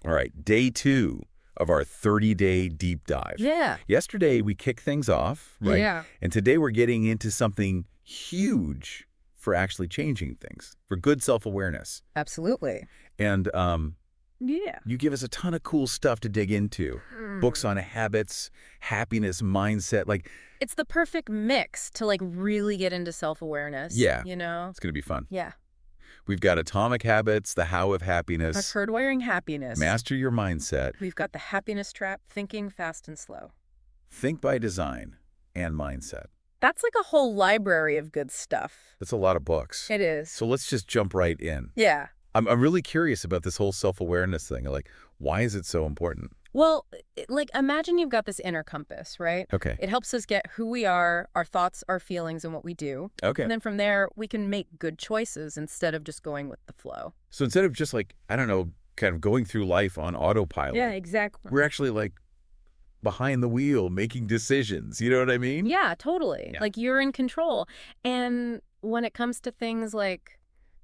All right, day 2 of our 30-day deep dive. Yeah. Yesterday, we kicked things off, right? Yeah. And today we're getting into something huge for actually changing things, for good self-awareness. Absolutely. And Yeah. you give us a ton of cool stuff to dig into. Books on habits, happiness, mindset. Like, It's the perfect mix to like really get into self-awareness. Yeah. You know? it's going to be fun. Yeah. We've got Atomic Habits, The How of Happiness, Hardwiring happiness. Master Your Mindset, We've got the happiness trap, thinking fast and slow. Think by Design, and Mindset. That's like a whole library of good stuff. That's a lot of books. It is. So let's just jump right in. Yeah. I'm really curious about this whole self-awareness thing. Like, why is it so important? Well, like imagine you've got this inner compass, right? Okay. It helps us get who we are, our thoughts, our feelings, and what we do. Okay. And then from there, we can make good choices instead of just going with the flow. So instead of just like, I don't know, kind of going through life on autopilot, Yeah, exactly. we're actually like behind the wheel making decisions. You know what I mean? Yeah, totally. Yeah. Like you're in control. And when it comes to things like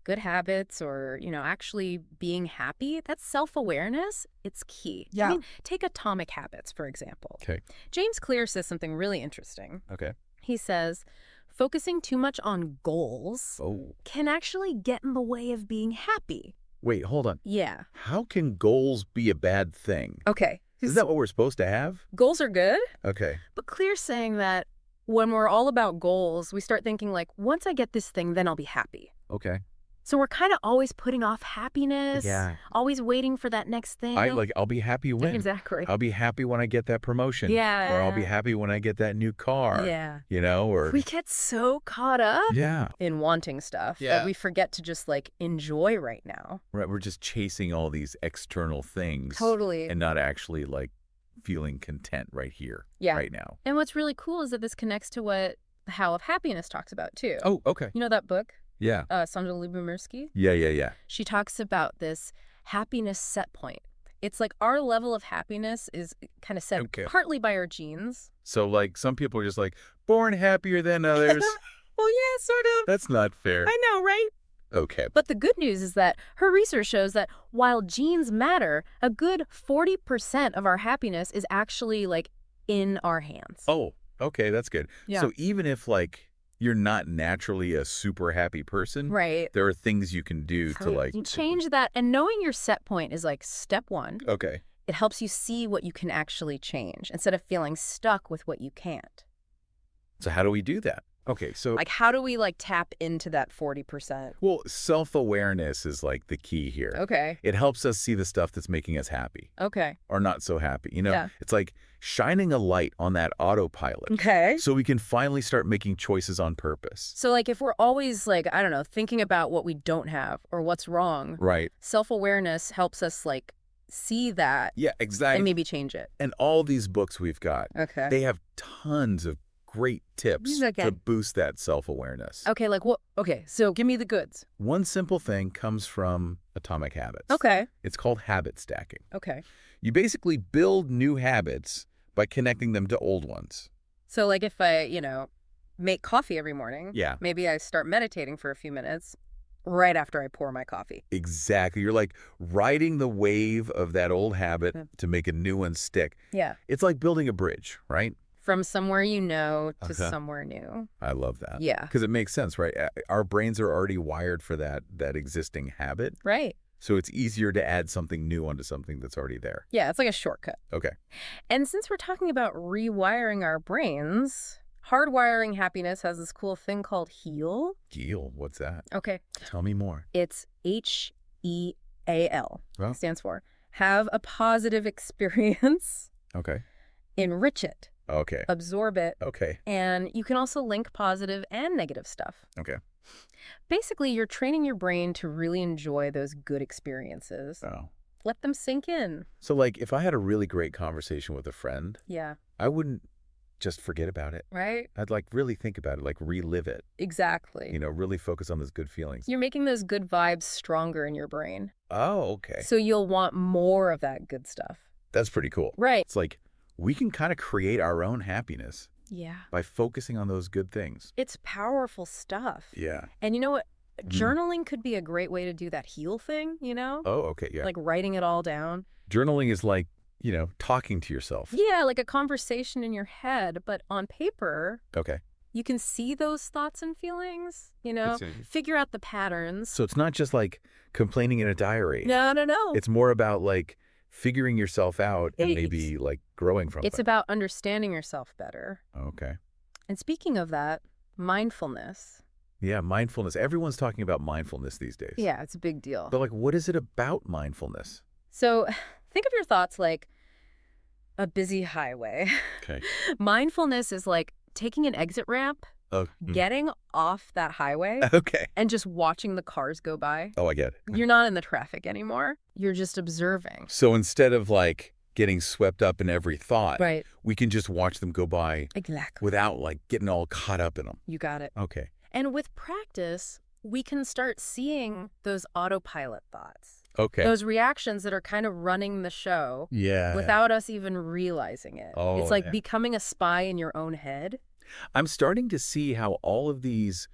good habits or, actually being happy, that's self-awareness. It's key. Yeah. I mean, take Atomic Habits, for example. Okay. James Clear says something really interesting. Okay. He says, focusing too much on goals Oh, can actually get in the way of being happy. wait, hold on. Yeah. How can goals be a bad thing? Okay. Is that what we're supposed to have? Goals are good, Okay. but Clear's saying that when we're all about goals, we start thinking like, once I get this thing, then I'll be happy. Okay. So we're kind of always putting off happiness, Yeah. always waiting for that next thing. I'll be happy when. Exactly. I'll be happy when I get that promotion. Yeah. Or I'll be happy when I get that new car. Yeah. You know, or We get so caught up yeah. in wanting stuff Yeah. that we forget to just like enjoy right now. Right, we're just chasing all these external things. Totally. And not actually like feeling content right here, Yeah. right now. And what's really cool is that this connects to what The How of Happiness talks about too. Oh, okay. You know that book, Yeah. Sandra Lyubomirsky? Yeah. She talks about this happiness set point. It's like our level of happiness is kind of set Okay. partly by our genes. So like some people are just like born happier than others. Well, yeah, sort of. That's not fair. I know, right? Okay. But the good news is that her research shows that while genes matter, a good 40% of our happiness is actually like in our hands. Oh, okay, that's good. Yeah. So even if like you're not naturally a super happy person, Right. there are things you can do to like You change that, and knowing your set point is like step one. Okay. It helps you see what you can actually change instead of feeling stuck with what you can't. So how do we do that? Okay, so Like, how do we like tap into that 40%? well, self-awareness is like the key here. Okay. It helps us see the stuff that's making us happy Okay. or not so happy. You know, Yeah. it's like shining a light on that autopilot Okay. so we can finally start making choices on purpose. So like if we're always like, I don't know, thinking about what we don't have or what's wrong, Right. self-awareness helps us like see that Yeah, exactly. and maybe change it. And all these books we've got, Okay. they have tons of great tips Okay. to boost that self-awareness. Okay, like what? Okay, so give me the goods. One simple thing comes from Atomic Habits. Okay. It's called habit stacking. Okay. You basically build new habits by connecting them to old ones. So like if I, make coffee every morning, Yeah. maybe I start meditating for a few minutes right after I pour my coffee. Exactly. You're like riding the wave of that old habit to make a new one stick. Yeah. It's like building a bridge, right? From somewhere you know to Okay. somewhere new. I love that. Yeah. Because it makes sense, right? Our brains are already wired for that existing habit. Right. So it's easier to add something new onto something that's already there. Yeah, it's like a shortcut. Okay. And since we're talking about rewiring our brains, hardwiring happiness has this cool thing called HEAL. Heal, what's that? Okay. Tell me more. It's HEAL. Well, Stands for have a positive experience, okay. enrich it, Okay. absorb it, Okay. and you can also link positive and negative stuff. Okay. Basically, you're training your brain to really enjoy those good experiences. Oh. Let them sink in. So like if I had a really great conversation with a friend, Yeah. I wouldn't just forget about it. Right? I'd like really think about it, like relive it, Exactly. really focus on those good feelings. You're making those good vibes stronger in your brain. Oh, okay. So you'll want more of that good stuff. That's pretty cool. Right. It's like we can kind of create our own happiness Yeah. by focusing on those good things. It's powerful stuff. Yeah. And you know what Mhm. Journaling could be a great way to do that heal thing, Oh, okay, yeah. like writing it all down. Journaling is like, talking to yourself. Yeah, like a conversation in your head, but on paper, Okay. you can see those thoughts and feelings, It's a- figure out the patterns. So it's not just like complaining in a diary. No, no, no. It's more about like figuring yourself out and Right. maybe like growing from It's it. about understanding yourself better. Okay. And speaking of that, mindfulness. Yeah, mindfulness. Everyone's talking about mindfulness these days. Yeah, it's a big deal. But like, what is it about mindfulness? So think of your thoughts like a busy highway. Okay. Mindfulness is like taking an exit ramp, Oh, getting off that highway, okay. and just watching the cars go by. Oh, I get it. You're not in the traffic anymore. You're just observing. So instead of like getting swept up in every thought, Right. we can just watch them go by Exactly. without like getting all caught up in them. You got it. Okay. And with practice, we can start seeing those autopilot thoughts. Okay. Those reactions that are kind of running the show Yeah. without us even realizing it. Oh, It's like yeah. becoming a spy in your own head. I'm starting to see how all of these,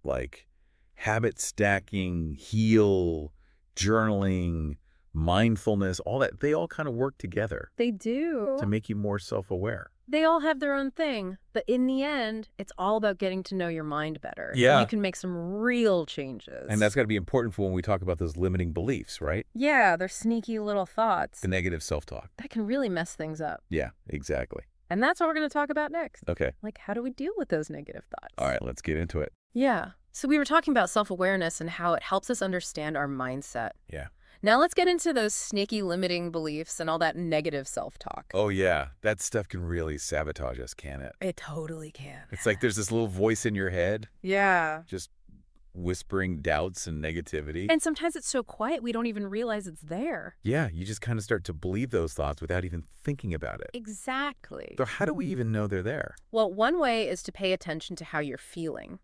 like habit stacking, heal, journaling, mindfulness, all that, they all kind of work together They do. to make you more self-aware. They all have their own thing. But in the end, it's all about getting to know your mind better. Yeah. You can make some real changes. And that's got to be important for when we talk about those limiting beliefs, right? Yeah, they're sneaky little thoughts The negative self-talk. that can really mess things up. Yeah, exactly. And that's what we're going to talk about next. Okay. Like, how do we deal with those negative thoughts? All right, let's get into it. Yeah. So we were talking about self-awareness and how it helps us understand our mindset. Yeah. Now let's get into those sneaky limiting beliefs and all that negative self-talk. Oh, yeah. That stuff can really sabotage us, can it? It totally can. It's like there's this little voice in your head Yeah. just whispering doubts and negativity. And sometimes it's so quiet we don't even realize it's there. Yeah, you just kind of start to believe those thoughts without even thinking about it. Exactly. So how do we even know they're there? Well, one way is to pay attention to how you're feeling.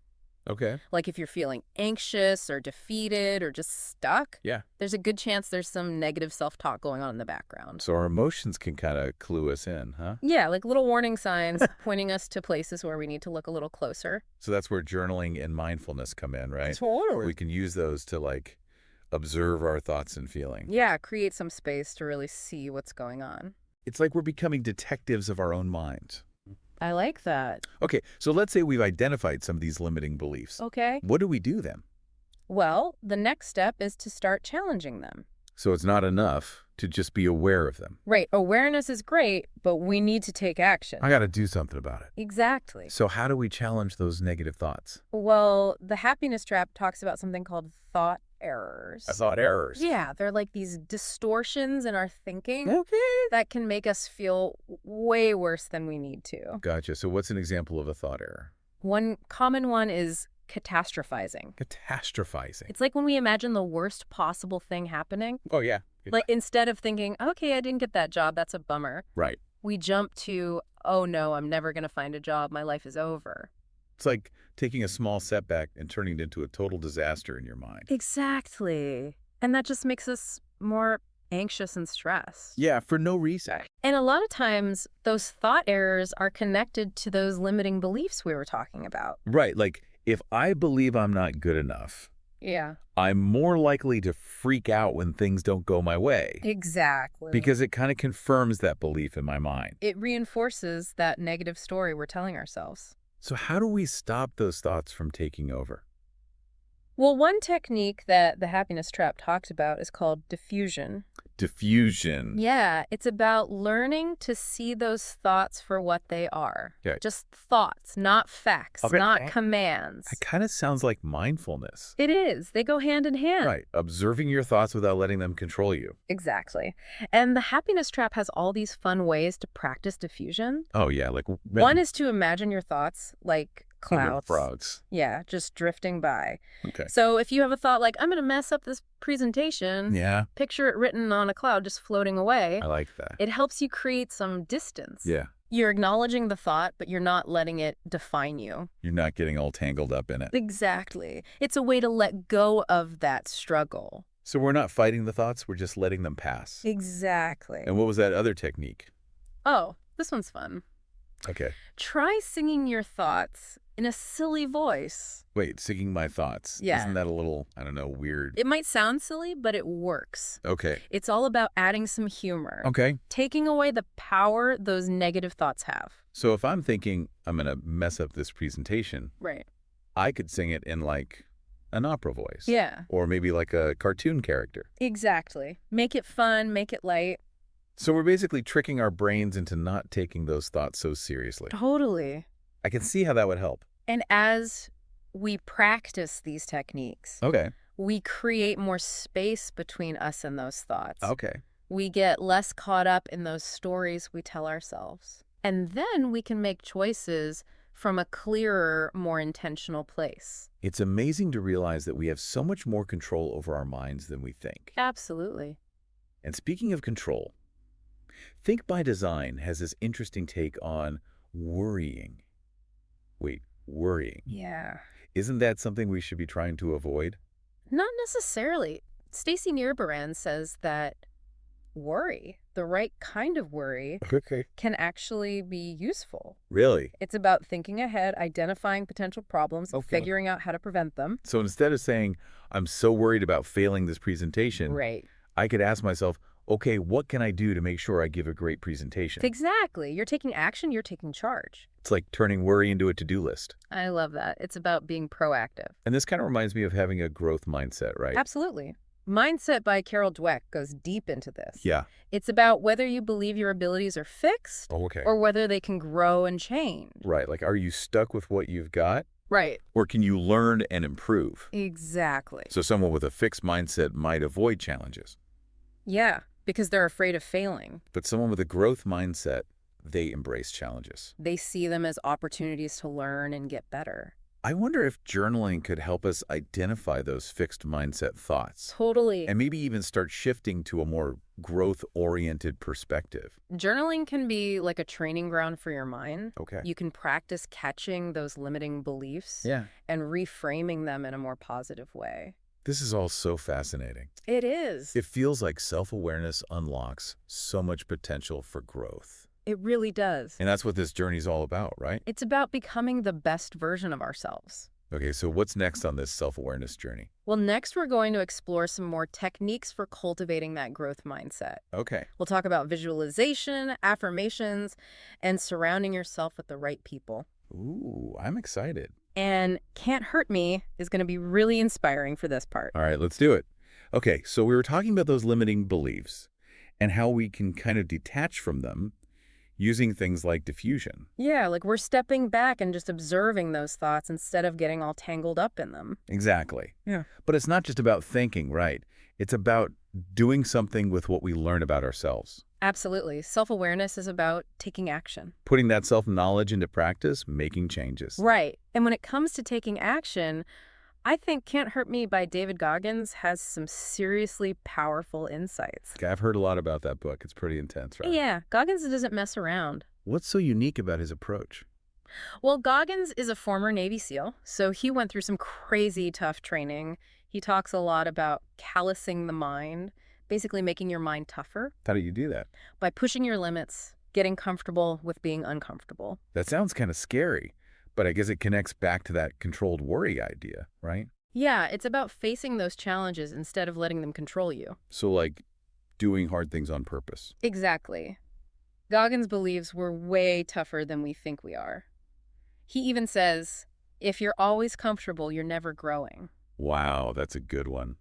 Okay. Like if you're feeling anxious or defeated or just stuck, Yeah. there's a good chance there's some negative self-talk going on in the background. So our emotions can kind of clue us in, huh? Yeah, like little warning signs pointing us to places where we need to look a little closer. So that's where journaling and mindfulness come in, right? We can use those to like observe our thoughts and feelings. Yeah, create some space to really see what's going on. It's like we're becoming detectives of our own minds. I like that. Okay, so let's say we've identified some of these limiting beliefs. Okay. What do we do then? Well, the next step is to start challenging them. So it's not enough to just be aware of them. Right. Awareness is great, but we need to take action. I got to do something about it. Exactly. So how do we challenge those negative thoughts? Well, the happiness trap talks about something called thought errors. Thought errors. Yeah, they're like these distortions in our thinking Okay. that can make us feel way worse than we need to. Gotcha. So what's an example of a thought error? One common one is catastrophizing. Catastrophizing. It's like when we imagine the worst possible thing happening. Oh, yeah. Like instead of thinking, okay, I didn't get that job, that's a bummer, Right. we jump to, oh no, I'm never going to find a job, my life is over. It's like taking a small setback and turning it into a total disaster in your mind. Exactly. And that just makes us more anxious and stressed. Yeah, for no reason. And a lot of times, those thought errors are connected to those limiting beliefs we were talking about. Right. Like, if I believe I'm not good enough, Yeah. I'm more likely to freak out when things don't go my way. Exactly. Because it kind of confirms that belief in my mind. it reinforces that negative story we're telling ourselves. So how do we stop those thoughts from taking over? Well, one technique that the happiness trap talked about is called diffusion. Diffusion. Yeah, it's about learning to see those thoughts for what they are. Yeah. Just thoughts, not facts, Okay. not commands. It kind of sounds like mindfulness. It is. They go hand in hand. Right. Observing your thoughts without letting them control you. Exactly. And the happiness trap has all these fun ways to practice diffusion. Oh, yeah. Like One is to imagine your thoughts like clouds. frogs. Yeah, just drifting by. Okay. So if you have a thought like, I'm going to mess up this presentation, Yeah. picture it written on a cloud just floating away. I like that. It helps you create some distance. Yeah. You're acknowledging the thought, but you're not letting it define you. You're not getting all tangled up in it. Exactly. It's a way to let go of that struggle. So we're not fighting the thoughts, we're just letting them pass. Exactly. And what was that other technique? Oh, this one's fun. Okay. Try singing your thoughts in a silly voice. Wait, singing my thoughts. Isn't Yeah. that a little, I don't know, weird? It might sound silly, but it works. Okay. It's all about adding some humor, Okay. taking away the power those negative thoughts have. So if I'm thinking I'm going to mess up this presentation, Right. I could sing it in like an opera voice. Yeah. Or maybe like a cartoon character. Exactly. Make it fun, make it light. So we're basically tricking our brains into not taking those thoughts so seriously. Totally. I can see how that would help. And as we practice these techniques, Okay. we create more space between us and those thoughts. Okay. We get less caught up in those stories we tell ourselves. And then we can make choices from a clearer, more intentional place. It's amazing to realize that we have so much more control over our minds than we think. Absolutely. And speaking of control, Think by Design has this interesting take on worrying. Wait, worrying. Yeah. Isn't that something we should be trying to avoid? Not necessarily. Stacey Nirbaran says that worry, the right kind of worry, Okay. can actually be useful. Really? It's about thinking ahead, identifying potential problems, Okay. figuring out how to prevent them. So instead of saying, I'm so worried about failing this presentation, Right. I could ask myself, okay, what can I do to make sure I give a great presentation? Exactly. You're taking action, you're taking charge. It's like turning worry into a to-do list. I love that. It's about being proactive. And this kind of reminds me of having a growth mindset, right? Absolutely. Mindset by Carol Dweck goes deep into this. Yeah. It's about whether you believe your abilities are fixed Oh, okay. or whether they can grow and change. Right. Like, are you stuck with what you've got? Right. Or can you learn and improve? Exactly. So someone with a fixed mindset might avoid challenges. Yeah, because they're afraid of failing. But someone with a growth mindset, they embrace challenges. They see them as opportunities to learn and get better. I wonder if journaling could help us identify those fixed mindset thoughts Totally. and maybe even start shifting to a more growth-oriented perspective. Journaling can be like a training ground for your mind. Okay. You can practice catching those limiting beliefs Yeah. and reframing them in a more positive way. This is all so fascinating. It is. It feels like self-awareness unlocks so much potential for growth. It really does. And that's what this journey's all about, right? It's about becoming the best version of ourselves. Okay, so what's next on this self-awareness journey? Well, next we're going to explore some more techniques for cultivating that growth mindset. Okay. We'll talk about visualization, affirmations, and surrounding yourself with the right people. Ooh, I'm excited. And Can't Hurt Me is going to be really inspiring for this part. All right, let's do it. Okay, so we were talking about those limiting beliefs and how we can kind of detach from them using things like diffusion. Yeah, like we're stepping back and just observing those thoughts instead of getting all tangled up in them. Exactly. Yeah. But it's not just about thinking, right? It's about doing something with what we learn about ourselves. Absolutely. Self-awareness is about taking action. Putting that self-knowledge into practice, making changes. Right. And when it comes to taking action, I think Can't Hurt Me by David Goggins has some seriously powerful insights. Okay, I've heard a lot about that book. It's pretty intense, right? Yeah, Goggins doesn't mess around. What's so unique about his approach? Well, Goggins is a former Navy SEAL, so he went through some crazy tough training. He talks a lot about callousing the mind, basically making your mind tougher How do you do that? by pushing your limits, getting comfortable with being uncomfortable. That sounds kind of scary, but I guess it connects back to that controlled worry idea, right? Yeah, it's about facing those challenges instead of letting them control you. So like doing hard things on purpose. Exactly. Goggins believes we're way tougher than we think we are. He even says, if you're always comfortable, you're never growing. Wow, that's a good one.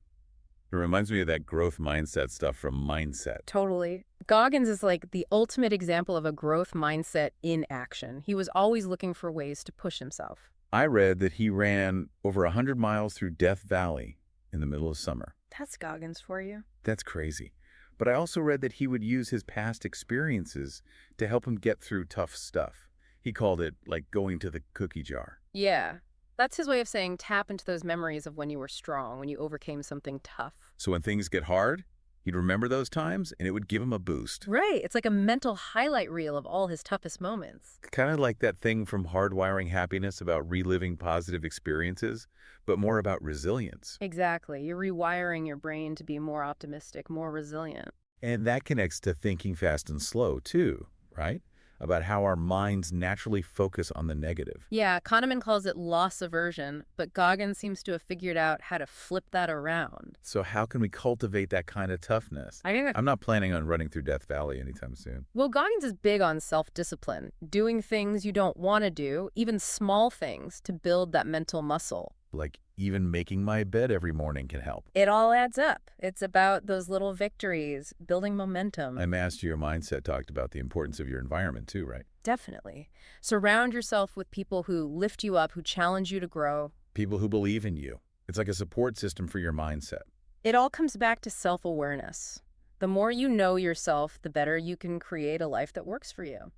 It reminds me of that growth mindset stuff from Mindset. Totally. Goggins is like the ultimate example of a growth mindset in action. He was always looking for ways to push himself. I read that he ran over 100 miles through Death Valley in the middle of summer. That's Goggins for you. That's crazy. But I also read that he would use his past experiences to help him get through tough stuff. He called it like going to the cookie jar. Yeah. That's his way of saying tap into those memories of when you were strong, when you overcame something tough. So when things get hard, he'd remember those times and it would give him a boost. Right. It's like a mental highlight reel of all his toughest moments. Kind of like that thing from Hardwiring Happiness about reliving positive experiences, but more about resilience. Exactly. You're rewiring your brain to be more optimistic, more resilient. And that connects to thinking fast and slow too, right? about how our minds naturally focus on the negative. Yeah, Kahneman calls it loss aversion, but Goggins seems to have figured out how to flip that around. So how can we cultivate that kind of toughness? I think I'm not planning on running through Death Valley anytime soon. Well, Goggins is big on self-discipline, doing things you don't want to do, even small things, to build that mental muscle. Like even making my bed every morning can help. It all adds up. It's about those little victories, building momentum. My Master Your Mindset talked about the importance of your environment too, right? Definitely. Surround yourself with people who lift you up, who challenge you to grow. People who believe in you. It's like a support system for your mindset. It all comes back to self-awareness. The more you know yourself, the better you can create a life that works for you.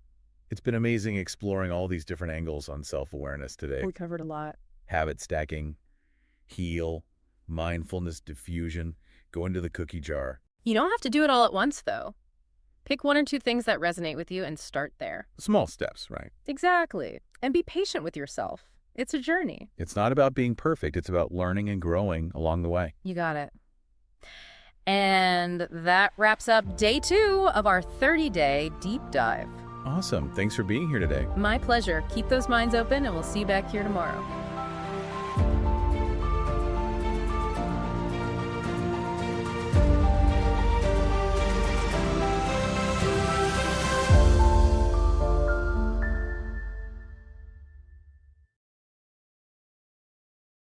It's been amazing exploring all these different angles on self-awareness today. We covered a lot. Habit stacking, heal, mindfulness diffusion, go into the cookie jar. You don't have to do it all at once, though. Pick one or two things that resonate with you and start there. Small steps, right? Exactly. And be patient with yourself. It's a journey. It's not about being perfect. It's about learning and growing along the way. You got it. And that wraps up day 2 of our 30-day deep dive. Awesome. Thanks for being here today. My pleasure. Keep those minds open, and we'll see you back here tomorrow.